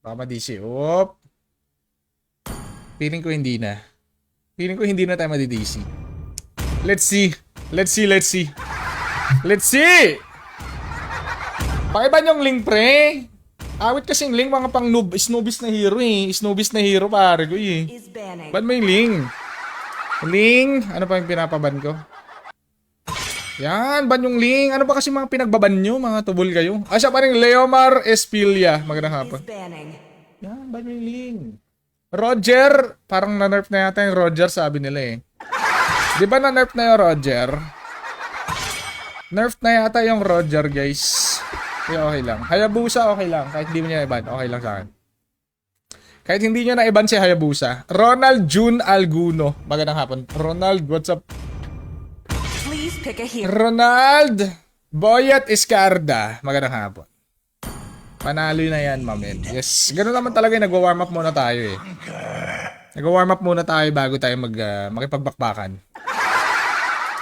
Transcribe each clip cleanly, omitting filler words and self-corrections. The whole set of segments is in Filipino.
Baka ma-DC. Oop. Feeling ko hindi na. Feeling ko hindi na tayo madi-DC. Let's see. Let's see, let's see. Let's see! Pakiban yung link, pre. Awit kasing link, mga pang noob, snoobis na hero eh. Snoobis na hero, pare ko eh. Ban mo yung link. Link. Ano pa yung pinapaban ko? Yan, ban yung link. Ano ba kasi mga pinagbaban nyo, mga tubol kayo? Ah, siya pa rin, Leomar Espilia. Magandang hapon. Yan, ban mo yung link. Roger, parang na-nerf na yata yung Roger, sabi nila eh. Di ba na-nerf na yung Roger? Nerf na yata yung Roger, guys. Kaya okay lang. Hayabusa, okay lang. Kahit hindi mo niya i-ban, okay lang sa akin. Kahit hindi niya na-i-ban si Hayabusa. Ronald June Alguno. Magandang hapon. Ronald, what's up? Please pick a hero. Ronald Boyat Iscarda. Magandang hapon. Panalo na yan, mamen. Yes. Ganun naman talaga yung nagwa-warm up muna tayo eh. Nagwa-warm up muna tayo bago tayo makipagbakbakan.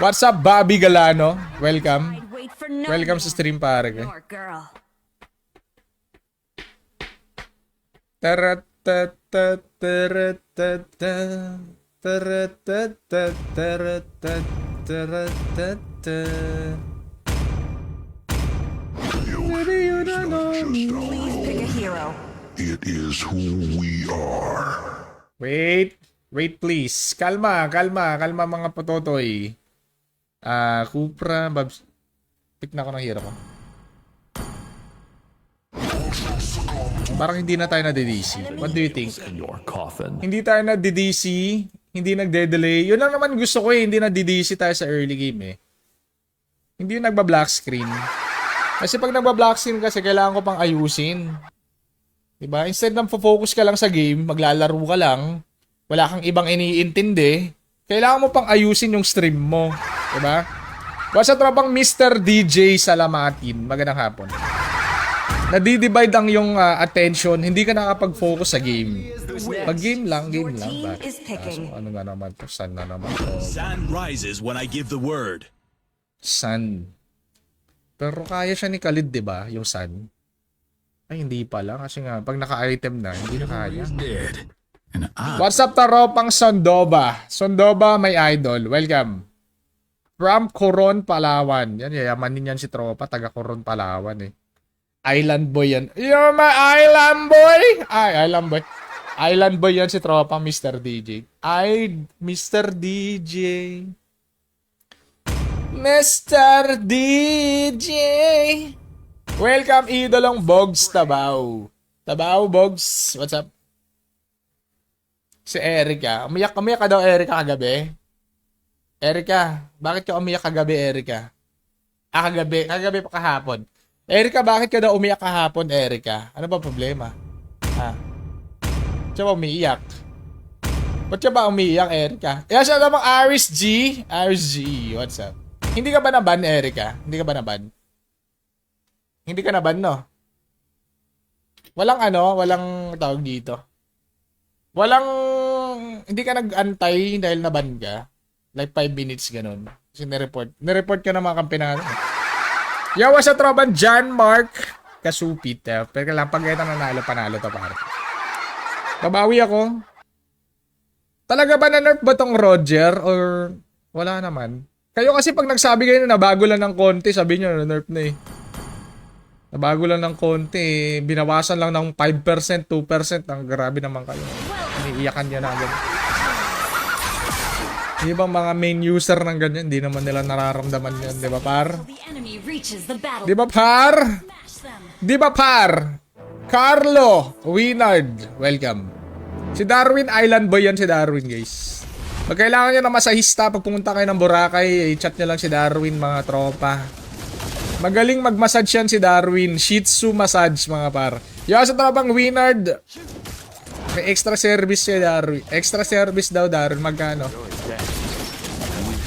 What's up, Bobby Galano? Welcome. Welcome sa stream, pare. Please pick a hero. It is who we are. Wait please. Kalma mga pototoy. Kupra, Babs. Pick na ako ng hero ko. Parang hindi na tayo na-DDC. What do you think? Hindi tayo na-DDC, hindi nagde-delay. Yun lang naman gusto ko eh, hindi na-DDC tayo sa early game eh. Hindi yung nagba-black screen. Kasi pag nagba-black screen kasi, kailangan ko pang ayusin. Diba? Instead na focus ka lang sa game, maglalaro ka lang, wala kang ibang iniintindi, kailangan mo pang ayusin yung stream mo. Diba? What's up, tropang Mr. DJ Salamatin? Magandang hapon. Nadi-divide ang yung attention, hindi ka nakapag-focus sa game. Pag game lang ba? So, ano nga naman to? Sun na naman to. Sun rises when I give the word. Sun. Pero kaya siya ni Khalid, diba? Yung sun. Ay, hindi pala. Kasi nga, pag naka-item na, hindi na kaya. What's up, taropang Sondoba? Sondoba, my idol. Welcome. From Coron, Palawan. Yan, yayamanin yan si tropa. Taga Coron, Palawan eh. Island boy yan. You're my island boy! Ay, island boy. Island boy yan si tropa, Mr. DJ. Mr. DJ. Mr. DJ. Welcome, idolong Bogs Tabaw. Tabaw, Bogs. What's up? Si Erica. Umiyak ka daw, Erica, kagabi? Erica, bakit ka umiyak kagabi, Erica? Kagabi. Kagabi pa kahapon. Erica, bakit ka daw umiyak kahapon, Erica? Ano ba problema? Siya ba umiiyak? Ba't siya ba umiiyak, Erica? Yan siya namang Aris G. Aris G, what's up? Hindi ka ba naban, Erica? Hindi ka ba naban? Hindi ka naban, no? Walang tawag dito. Hindi ka nag-antay dahil naban ka. Like 5 minutes, ganun. Kasi nireport ka na mga kampinan. Yawa sa troban, John Mark Kasupit. Pero lang, pag ito nanalo, panalo to, pare. Babawi ako. Talaga ba na-nerf ba tong Roger? Or wala naman? Kayo kasi pag nagsabi kayo na bago lang ng konti, sabi nyo na-nerf na eh. Nabago lang ng konti eh. Binawasan lang ng 5%, 2%. Ang grabe naman kayo. Iniiyakan nyo na agad. Di ba mga main user ng ganyan, di naman nila nararamdaman yan, di ba par? Di ba par? Di ba par? Carlo Winard, welcome. Si Darwin, Island Boy yan si Darwin, guys. Pag kailangan nyo na masahista, pag pumunta kayo ng Boracay, i-chat nyo lang si Darwin, mga tropa. Magaling mag-massage yan si Darwin. Shih Tzu massage, mga par. Yung sa tropang Winard, may extra service si Darwin. Extra service daw, Darwin. Magkano?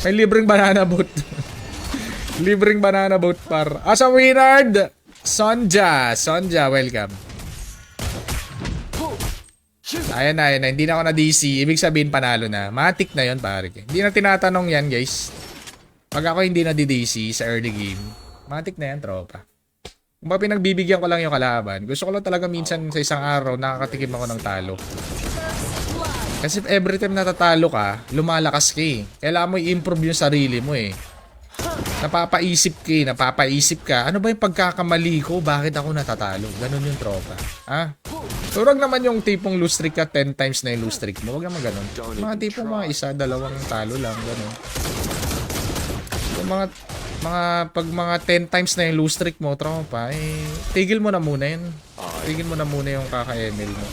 May libreng banana boat. Libreng banana boat par. Sa Winard, Sonja, welcome. Ayan na. Hindi na ako na DC. Ibig sabihin panalo na. Matik na yon pare. Hindi na tinatanong yan, guys. Pag ako hindi na DC sa early game, matik na yan, tropa. Kung ba pinagbibigyan ko lang yung kalaban, gusto ko lang talaga minsan sa isang araw nakakatikim ako ng talo. Kasi every time natatalo ka, lumalakas ka eh. Kailangan mo i-improve yung sarili mo eh. Napapaisip ka. Ano ba yung pagkakamali ko? Bakit ako natatalo? Ganun yung tropa. Ha? Turag naman yung tipong lose streak ka 10 times na yung lose streak mo. Huwag naman ganun. Mga tipong mga isa, dalawang talo lang. Ganun. Yung pag mga 10 times na yung lose streak mo, tropa, eh, tigil mo na muna yun. Tigil mo na muna yung kaka-ML mo.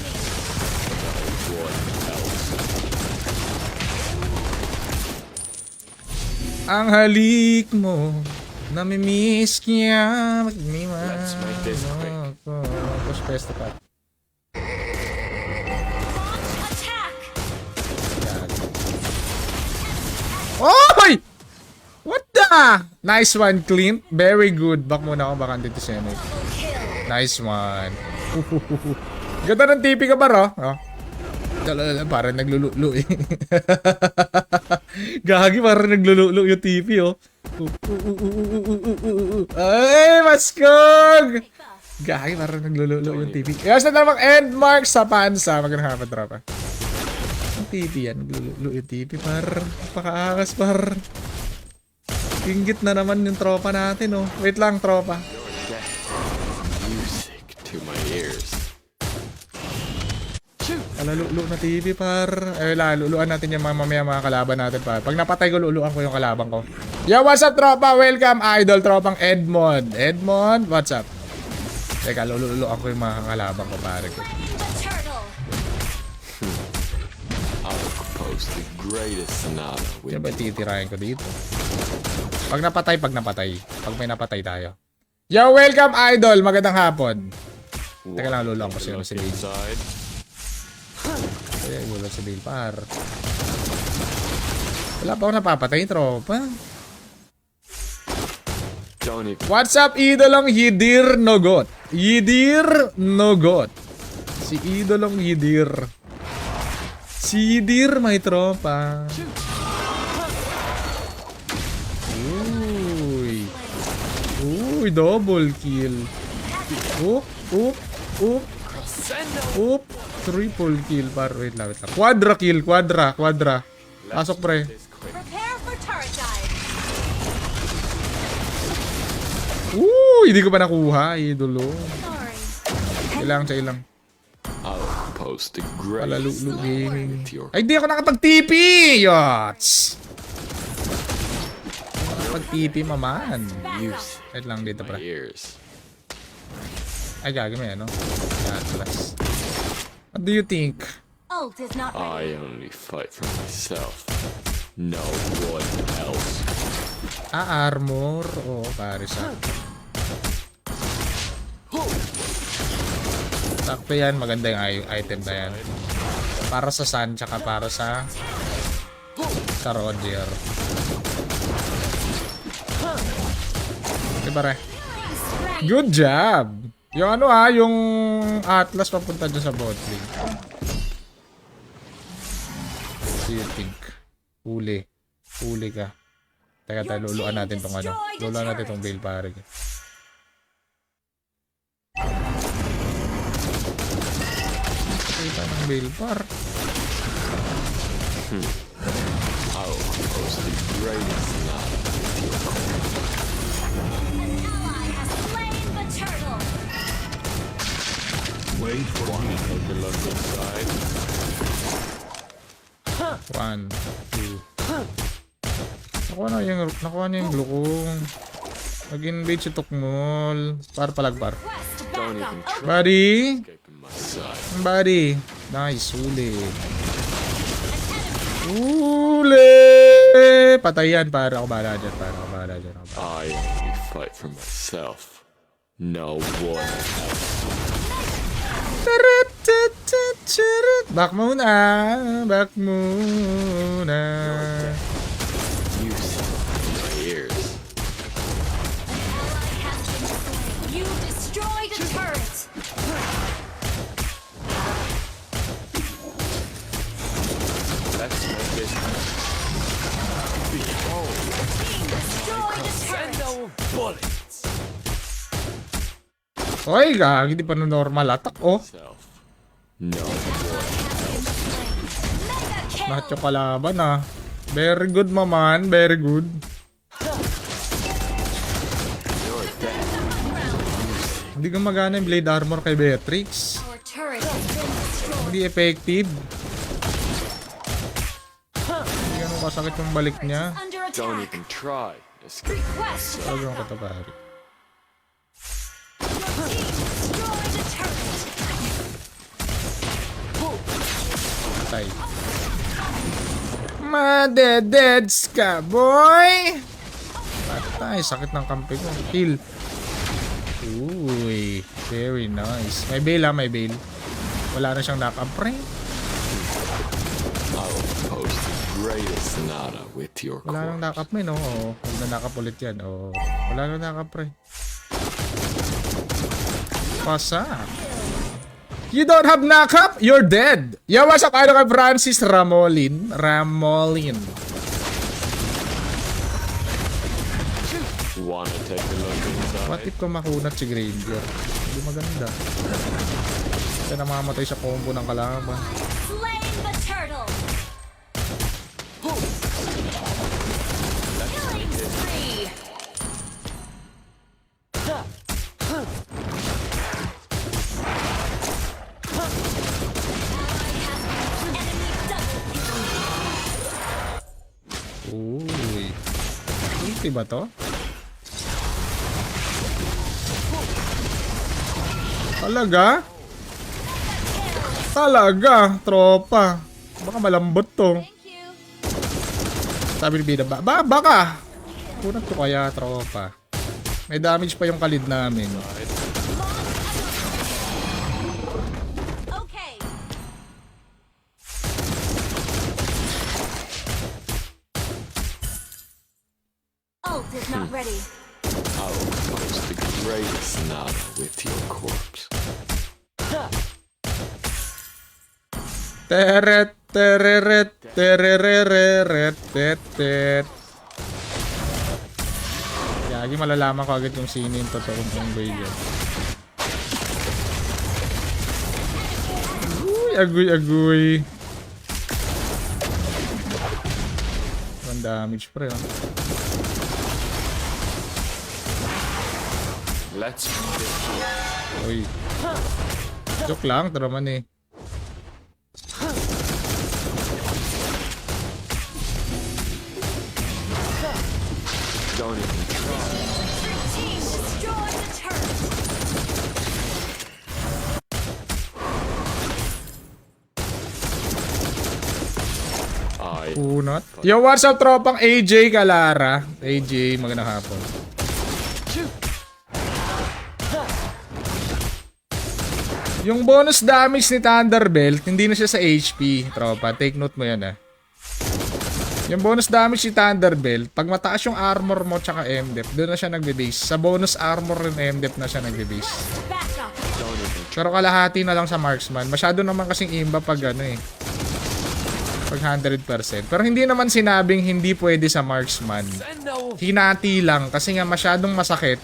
Ang halik mo, namimiss kaya magmiwan. Let's make this quick. Push pesta pa. Oy! What the? Nice one, Clint. Very good. Back muna ako, baka dito siya. Nice one. Ganda ng TP ka ba, ro? Oh. Parang naglululo eh. Gagi, parang naglululo yung TP, oh. Ay, maskog! Gagi, parang naglululo yung TP. Yes, na namang end mark sa pansa. Magandang hapon, tropa. Ang TP yan, naglululo yung TP, par. Pakaangas, par. Inggit na naman yung tropa natin, oh. Wait lang, tropa. Music to my ears. Lululo na TV, par. Eh, luluan natin yung mamaya mga kalaban natin, par. Pag napatay ko, luluan ko yung kalaban ko. Yo, what's up, tropa? Welcome, idol, tropang Edmond. Edmond, what's up? Teka, luluan ko yung mga kalaban ko, pare. I'll compose the greatest sonata with Sino ba titirahin ko dito? Pag napatay. Pag may napatay tayo. Yo, welcome, idol. Magandang hapon. Teka lang, luluan ko siya si Bale. inside. Ay, wala si Bale, par. Wala pa ako napapatay, tropa. Don't even What's up, idolong Yidir Nogot? Yidir Nogot. Si idolong Yidir. Si Yidir, may tropa. Uy. Uy, double kill. Oop. Triple kill, par. Wait lang. Quadra kill, quadra. Pasok, pre. Prepare for turret dive. Hindi ko pa nakuha, idolo. Sorry. Ilang. I'll compose the Palalulu greatest gaming. with your Ay, di ako nakapag-TP! Yots! Nakapag-TP, maman. music Wait lang dito, to my pre. ears. Ay, gagawin mo yan, no? Atlas. What do you think? Ult is not ready. I only fight for myself. No one else. Armor. Oo, pare sa. Sakto yan. Maganda yung item na yan. Para sa Sun, tsaka para sa Roger. Diba, re? Good job! Yung ano yung Atlas papunta dyan sa bot lane. What do you think? Huli ka. Teka, luluan natin tong ano. Luluan natin tong Bale, pare. Kita ng Bale, par. I'll compose the greatest sonata with your Ally has slain the turtle. Wait for me. take a look inside. 1, 2. Nakuha na yung glukong. Nag-invade si Tukmol. Palagpar. Quest Don't backup. even try Buddy! escaping my sight. Buddy! Nice, huli. Huli! Patay yan, para ako bahala dyan. I only fight for myself. No one else. Back muna. Music to my ears. You destroyed a turret. Let's make this Destroyed a turret. bullets. Oy, gag, hindi pa na normal attack, oh. Self. No. Mega Lahat kill. yung kalaban, ah. Very good, maman. Very good. You're dead. Hindi gumagana yung blade armor kay Beatrix. Our turret has been destroyed. Hindi effective. Hindi ganun kasakit yung balik niya. Under Don't attack. even try. Escape. Request Talagang backup. katapari. Your team destroyed a turret. Patay. Madededs ka, boy! Patay, sakit ng kampi ko. Kill. Uy, very nice. May bail, may bail. Wala na siyang knock-up ring. I'll post the greatest nada with your Wala nang corpse. knock-up min, oo. Huwag na knock-up ulit yan, oo. Wala nang knock-up ring. Pasa. You don't have knock-up? You're dead. Yo, what's up? Ano kay Francis Ramolin? Wanna take a look inside? What if kumakunat si Granger? Hindi maganda. Kasi namamatay sa combo ng kalaban. Slain the turtle. Killing spree. Enemy double kill. Uy. Ulti ba to? Talaga? Talaga, tropa. Baka malambot to. Thank you. Sabi ni Bida, baka. Kunat to kaya, tropa. May damage pa yung kalid namin. Okay. Ult is not ready. I'll post the greatest nada with your corpse. Teret, tereret, terereret, tetet. Yagi, malalaman ko agad yung sino yung totoong unggoy dyan. Uy, agoy. Ang damage pre, oh. Let's Uy. Joke lang, ito naman eh. don't even try. Team destroyed the turret. Punot. Yo, what's up, tropang AJ Kalara? AJ, magandang hapon. Yung bonus damage ni Thunderbelt, hindi na siya sa HP, tropa. Take note mo yan, ah. Yung bonus damage ni Thunderbelt, pag mataas yung armor mo tsaka MDEF, doon na siya nagbe-base. Sa bonus armor rin MDEF na siya nagbe-base. Backup. Pero kalahati na lang sa marksman. Masyado naman kasing imba pag ano eh. Pag 100%. Pero hindi naman sinabing hindi pwede sa marksman. Hinati lang kasi nga masyadong masakit.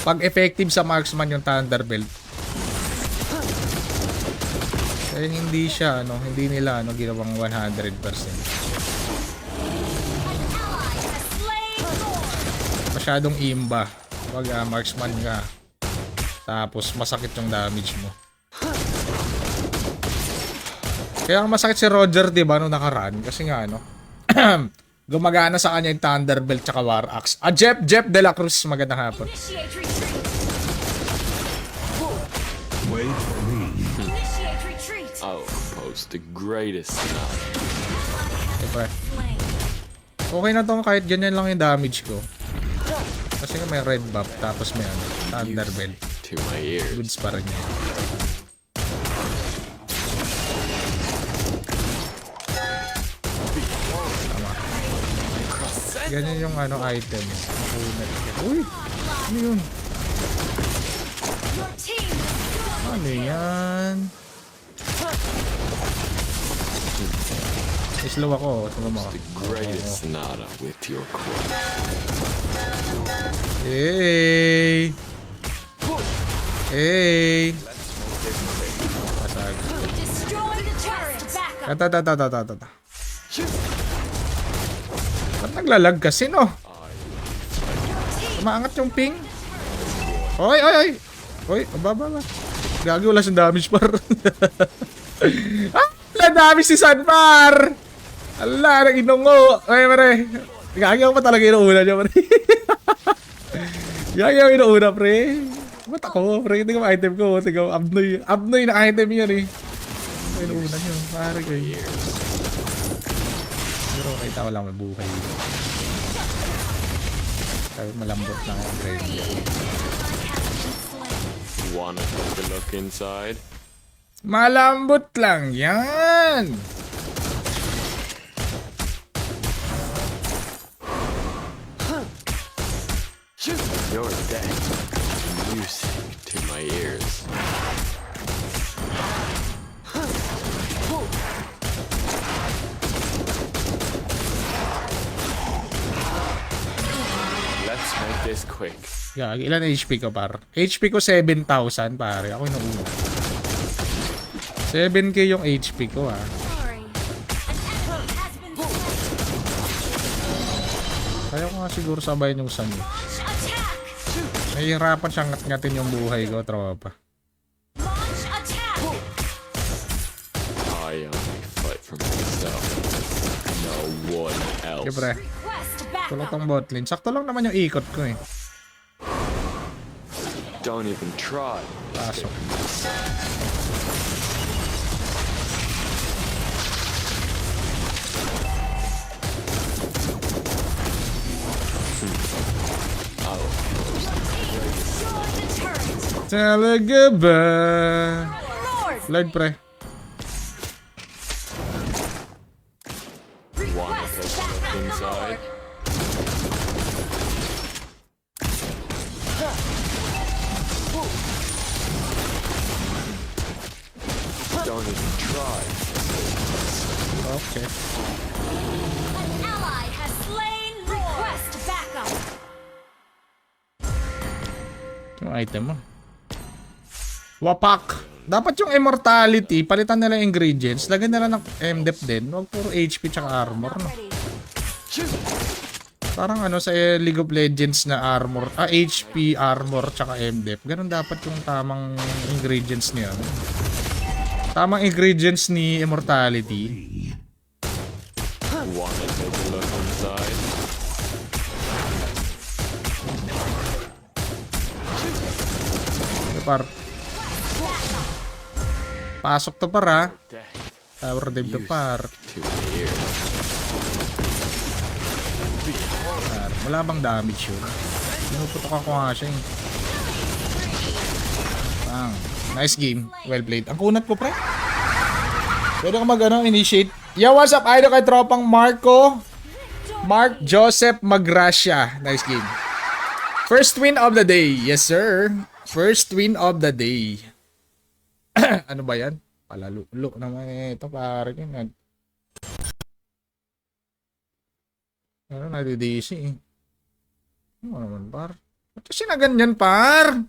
Pag effective sa marksman yung Thunderbelt. Kaya hindi siya, ano, hindi nila ano, ginawang 100%. Ally has slain Thor. Masyadong imba. Pag marksman ka. Tapos masakit yung damage mo. Kaya ang masakit si Roger, diba, nung nakaraan. Kasi nga, ano, gumagana sa kanya yung Thunderbelt tsaka War Axe. Jeff De La Cruz, magandang hapon. Initiate retreat. Wait for me. Initiate retreat. I'll post the greatest nada. Diba? Slain. Okay na to kahit ganyan lang yung damage ko. Kasi nga may red buff, tapos may ano, Thunderbelt. To my ears. Goods pa rin yun. Tama. Ganyan yung ano, items. Makunat. Uy! Ano yun? Your team destroyed. Ano yan? Slow ako. Slow mo ako. The greatest nada with your corpse. Hey! Hey! Destroy the turret. Back up. Tata. Ba't naglalag kasi, no? Umaangat yung ping. Oy! Oy, baba. Gagi, wala siyang damage par. Wala damage si Sanpar! Ala, nag-inungo. Ay, pare. Gagi ako pa talaga inuuna niya, pare. Gagi ako inuuna, pre. Ba't ako, pre? Hindi ko ma-item ko. Tigaw, abnoy na item yan, eh. Inuuna niyo, pare kayo. Pero kita ko lang may buhay. Sabi malambot na yung grade niya. Wanna take a look inside? Malambot lang yan! Your death is music to my ears. Let's make this quick. Gagi, ilan HP ko, par? HP ko 7,000, pare. Ako yung nauna. 7k yung HP ko, ah. Sorry. An enemy has been slain. Kaya ko nga siguro sabayan yung Sun. Launch attack. Nahihirapan siyang ngat-ngatin yung buhay ko, tropa. Launch attack. I only fight for myself. No one else. Siyempre, Request back tulad up. tong botlane. Sakto lang naman yung ikot ko, eh. Don't even try. Pasok. Destroy the turret. Talaga ba? Lord. Lord, pre. Wanna Request take a back look up. inside? Don't even try. Okay. An ally has slain Lord. Request back up. Yung item mo. Wapak. Dapat yung immortality, palitan nila yung ingredients. Lagyan nila ng MDEP din. Huwag puro HP tsaka armor, no? Ready. Parang ano sa League of Legends na armor, HP, armor, tsaka MDEP. Ganun dapat yung tamang ingredients niya. Tamang ingredients ni immortality. Wanna take a look inside? Par. Pasok to, par, ha? Death Tower dive to, par. to my ears. Par. Wala bang damage yun? Pinuputok ako nga siya, eh. Bang. Nice game. Well played. Ang kunat ko, pre. Pwede ka initiate. Yo, what's up? Idol kay tropang Mark Joseph Magracia. Nice game. First win of the day. Yes, sir. First win of the day. Ano ba yan? Palalo naman ito, pare. Ano, nadidisi, eh. Ano naman, par? Ba't kasi na ganyan, par?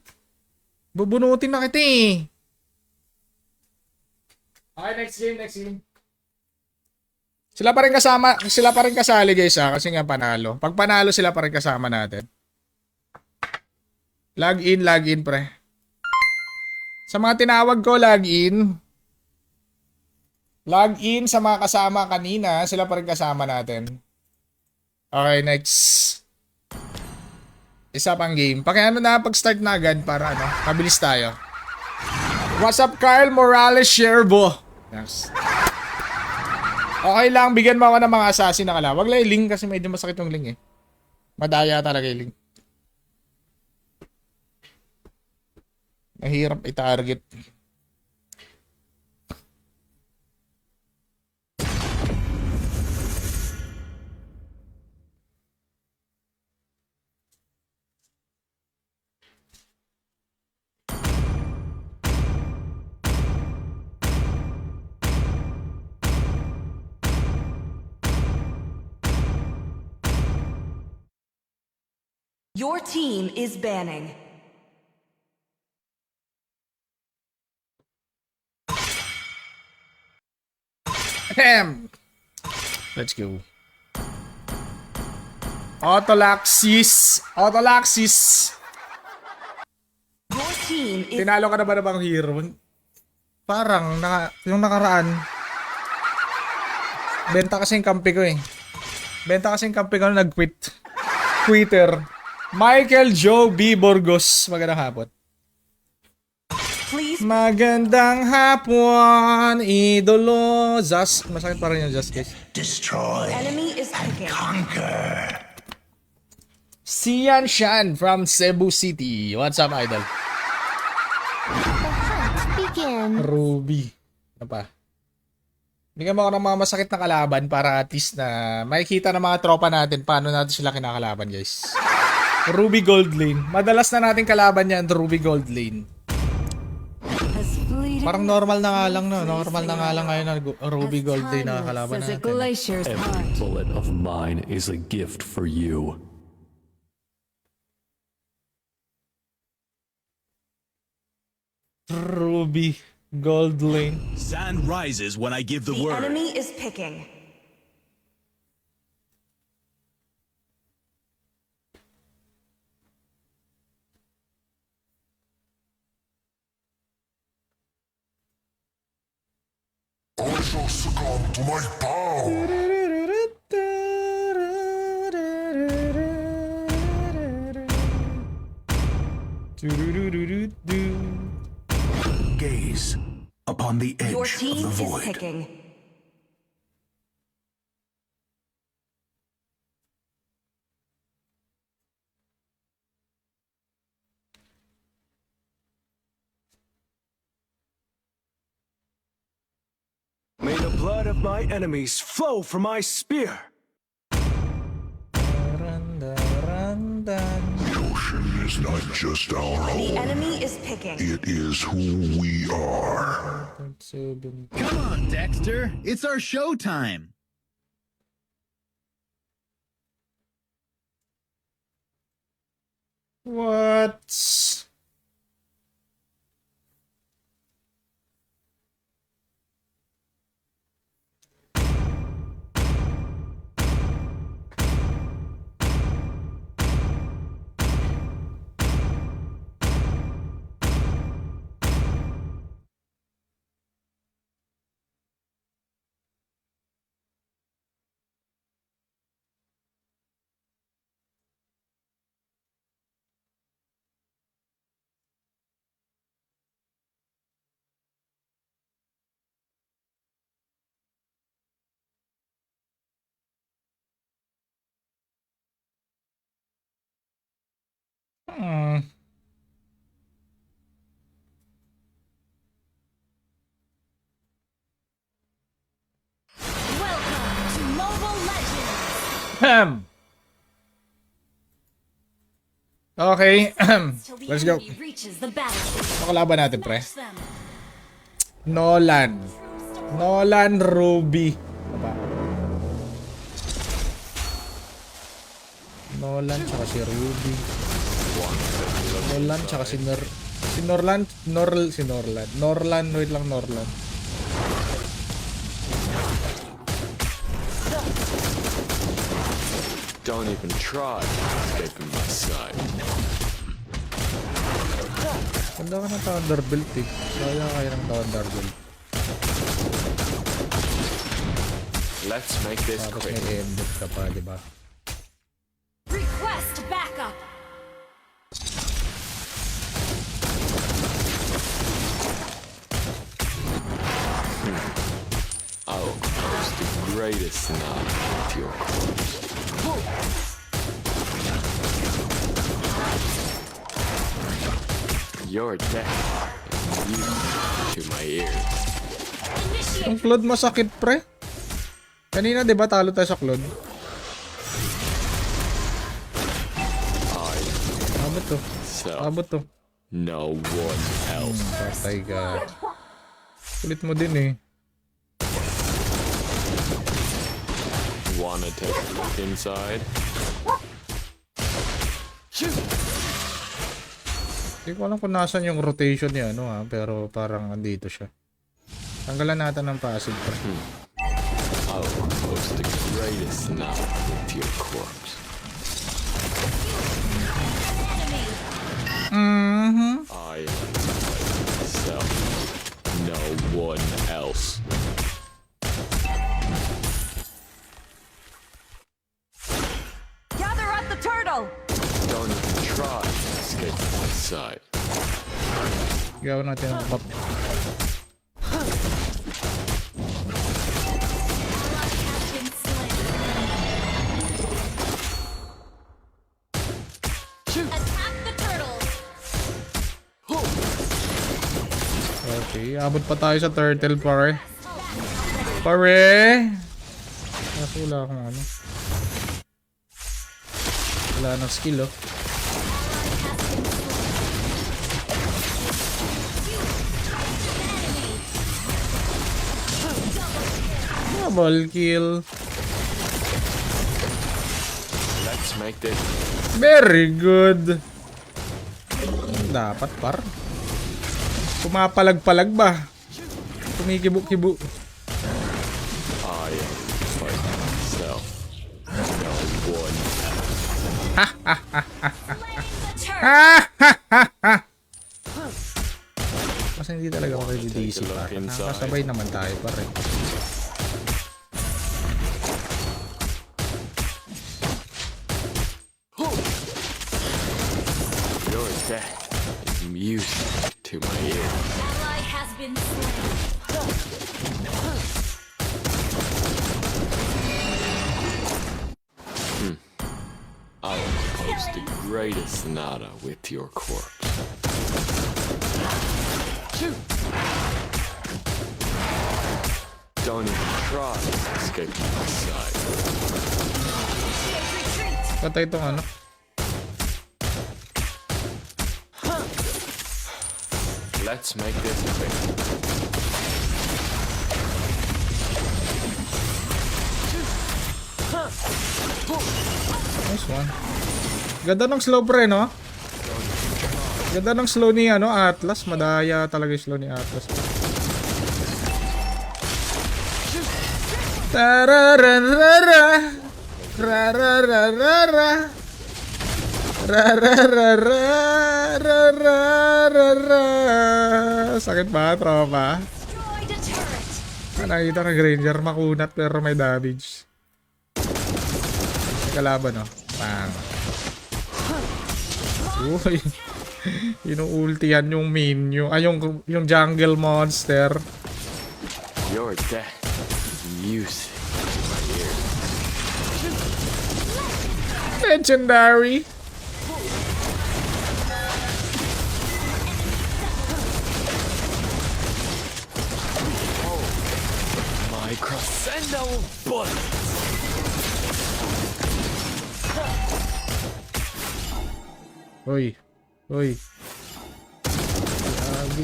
Bubunutin na kita, eh. Okay, next game. Sila pa rin kasali, guys, ha, kasi nga panalo. Pag panalo, sila pa rin kasama natin. Log in, pre. Sa mga tinawag ko, log in. Log in sa mga kasama kanina, sila pa rin kasama natin. Okay, next. Isa pang game. Pakiano na pag-start na agad para mabilis tayo. What's up, Carl Morales Sherbo? Yes. Okay lang, bigyan mo ako ng mga assassin na kala. Wag lang yung link kasi medyo masakit yung link, eh. Madaya talaga yung link. Mahirap i-target. Your team is banning. Let's go. Autolaxis. Autolaxis. Your team is Tinalo ka na ba na bang hero? Parang, yung nakaraan. Benta kasi yung kampi ko eh. Benta kasi yung kampi ko na nag-quit. Quitter. Michael Joe B. Burgos. Magandang hapon. please Magandang hapon, idolo. Masakit pa rin yung Just guys. Destroy. enemy is picking. Conquer. Sian Shan from Cebu City. What's up, idol? Begin. Ruby. Ano pa? Bigyan mo ako ng mga masakit na kalaban para at least na makikita ng mga tropa natin paano natin sila kinakalaban, guys. Ruby Gold Lane. Madalas na natin kalaban yan, Ruby Gold Lane. Parang normal na nga lang, no? Normal na nga lang ngayon na Ruby Gold Lane na kalaban natin. Every bullet of mine is a gift for you. Ruby Gold Lane. Sand rises when I give the The word. enemy is picking. I shall succumb to my power. Gaze upon the edge Your of team the is void. picking. May the blood of my enemies flow from my spear. Ocean is not just our The home. enemy is picking. It is who we are. Come on, Dexter. It's our showtime. What? Welcome to Mobile Legends. Ahem. Okay. Till the Let's go. enemy reaches the battlefield. Ano kalaban natin, pre? Smash them. Nolan. Nolan Ruby. Ano ba? Nolan tsaka si Ruby. Nolan tsaka si Norlan. Norlan. Wait lang, Norlan. Don't even try escaping my sight. Ganda ka ng Thunderbolt eh. Kaya kaya ng Thunderbolt. Let's make this Tapos quick. may embed ka pa, di ba? Request backup. I will close the greatest knot to your corpse. Your death is music to my ears. Ang Claude masakit, pre. Kanina, di ba, talo tayo sa Claude? Abot to. So, Abot to. no one else. Patay ka. Kulit mo din eh. Wanna take a look inside? Hindi ko alam kung nasan yung rotation niya, ano ha. Pero parang andito siya. Tanggalan natin ng passive, pre. I'll post the greatest knot with your corpse. I am myself, no one else. Gather up the turtle! Don't even try to escape my sight. Gawin natin ang pop. Been slain. Attack the turtle! Okay, abot pa tayo sa turtle, pare. Pare! Kaso wala akong ano. Wala nang skill, oh. Double kill. Let's make this. Very good. Dapat, par. Pumapalag-palag ba? Kumikibo-kibo. I am myself, no one else. Kasi hindi talaga ako kay DC, Take a look par. inside. Nakasabay naman tayo, pare. Your death is music to my ear. Ally has been slain. I'll post the greatest sonata with your corpse. Don't even try to escape my sight. Retreat! Patay itong ano. Let's make this quick. Nice one. Ganda ng slow, pre, no? Ganda ng slow ni ano, Atlas. Madaya talaga yung slow ni Atlas. Tarararara. Rarararara. Rarararara. Sakit ba, tropa? Destroyed a turret! Nakita ng Granger, makunat pero may damage. May kalaban, no? Bang. Uy. Inuultihan yung minion. Ay, yung jungle monster. Your death is music to my ears. Legendary. My crescendo bullet. Uy. Uy. Grabe.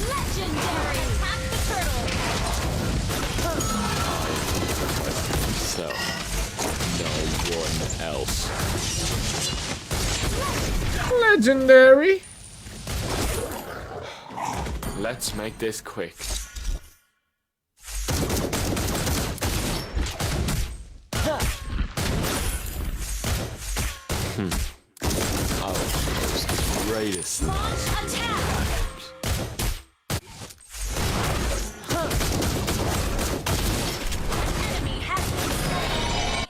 Legendary! Attack the turtle! Myself, no one else. Legendary. Let's make this quick. I'll post the greatest. Launch attack! Enemy has been slain!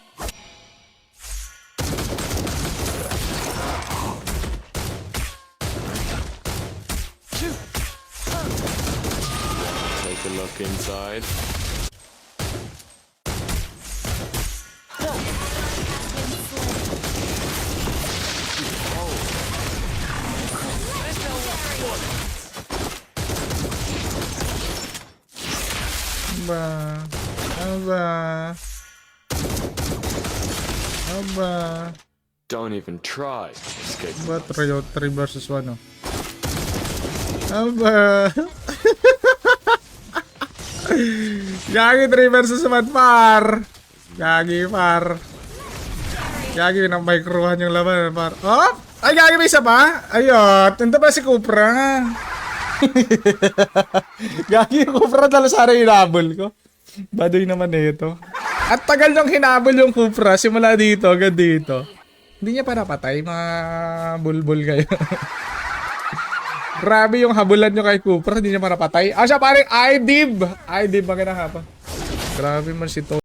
Take a look inside. Aba. Aba. Aba. Don't even try to escape. Ba, 3 versus 1, oh. Aba. Gagi 3 versus 1, par. Gagi, par. Gagi, napay-cruhan yung laban, par. Oh! Ay, gagi, may isa pa? Ayot. Ito ba si Cupra? Gagi yung Kufra Dalasara hinabol ko. Baduy naman ito. At tagal nung hinabol yung Kufra simula dito hanggang dito. Hindi niya pa napatay, mga bulbul kayo. Grabe yung habulan nyo kay Kufra, hindi niya pa napatay. Ah, siya paring Idib! Idib, magandang hapon. Grabe man si to.